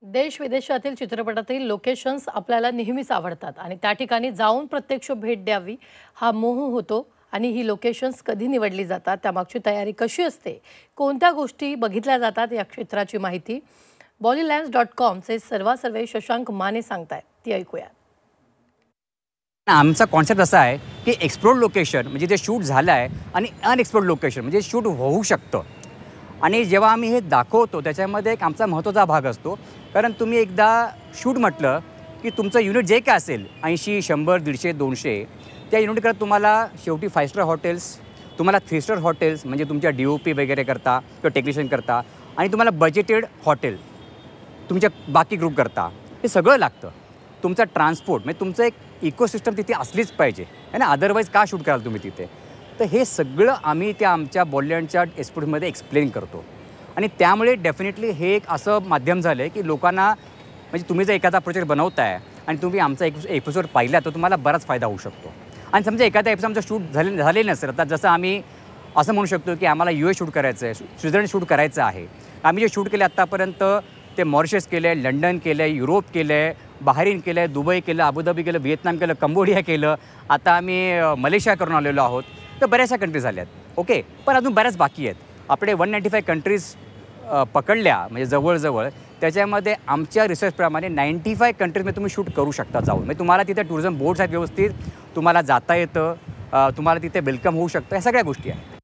देश विदेशातील चित्रपटातील लोकेशन्स आपल्याला नेहमीच आवडतात आणि त्या ठिकाणी जाऊन प्रत्यक्ष भेट द्यावी हा मोह होतो आणि ही लोकेशन्स कधी निवडली जातात, त्यामागची तयारी कशी असते, कोणत्या गोष्टी बघितल्या जातात या क्षेत्राची माहिती bollylands.com चे सर्वे शशांक माने सांगतायत, ती ऐकूया। आमचा कॉन्सेप्ट असा आहे की एक्सप्लोर्ड लोकेशन म्हणजे जे शूट झालं आहे आणि अनएक्सप्लोर्ड लोकेशन म्हणजे शूट होऊ शकतं। आणि जेव्हा आम्ही हे दाखवतो त्याच्यामध्ये एक आमचा महत्त्वाचा भाग असतो, कारण तुम्ही एकदा शूट म्हटलं की तुमचं युनिट जे काय असेल 80, 100, 150, 200 त्या युनिटकडे तुम्हाला शेवटी 5 स्टार हॉटेल्स, तुम्हाला 3 स्टार हॉटेल्स म्हणजे तुमच्या DOP वगैरे करता किंवा टेक्निशियन करता, आणि तुम्हाला बजेटेड हॉटेल तुमच्या बाकी ग्रुप करता, हे सगळं लागतं। तुमचा ट्रान्सपोर्ट म्हणजे तुमचं एक इकोसिस्टम तिथे असलीच पाहिजे आणि अदरवाईज का शूट कराल तुम्ही तिथे। तर हे सगळं आम्ही त्या आमच्या बॉलिवूडच्या एक्सपोर्टमध्ये एक्सप्लेन करतो आणि त्यामुळे डेफिनेटली हे एक असं माध्यम झालं आहे की लोकांना म्हणजे तुम्ही जर एखादा प्रोजेक्ट बनवताय आणि तुम्ही आमचा एक एपिसोड पाहिला तर तुम्हाला बराच फायदा होऊ शकतो। आणि समजा एखाद्या एपिसोड आमचं शूट झालेलं नसेल, आता जसं आम्ही असं म्हणू शकतो की आम्हाला US शूट करायचं आहे, स्वित्झर्लंड शूट करायचं आहे। आम्ही जे शूट केले आत्तापर्यंत ते मॉरिशस केलं आहे, लंडन केलं आहे, युरोप केलं आहे, बहारीन केलं आहे, दुबई केलं, अबुधाबी केलं, व्हिएतनाम केलं, कंबोडिया केलं, आता आम्ही मलेशिया करून आलेलो आहोत। तर बऱ्याचशा कंट्रीज झाल्या आहेत, ओके। पण अजून बऱ्याच बाकी आहेत। आपले 195 कंट्रीज पकडल्या म्हणजे जवळजवळ, त्याच्यामध्ये आमच्या रिसर्चप्रमाणे 95 कंट्रीजमध्ये तुम्ही शूट करू शकता जाऊन। म्हणजे तुम्हाला तिथे टुरिझम बोर्ड्स आहेत व्यवस्थित, तुम्हाला जाता येतं, तुम्हाला तिथे वेलकम होऊ शकतं, ह्या सगळ्या गोष्टी आहेत।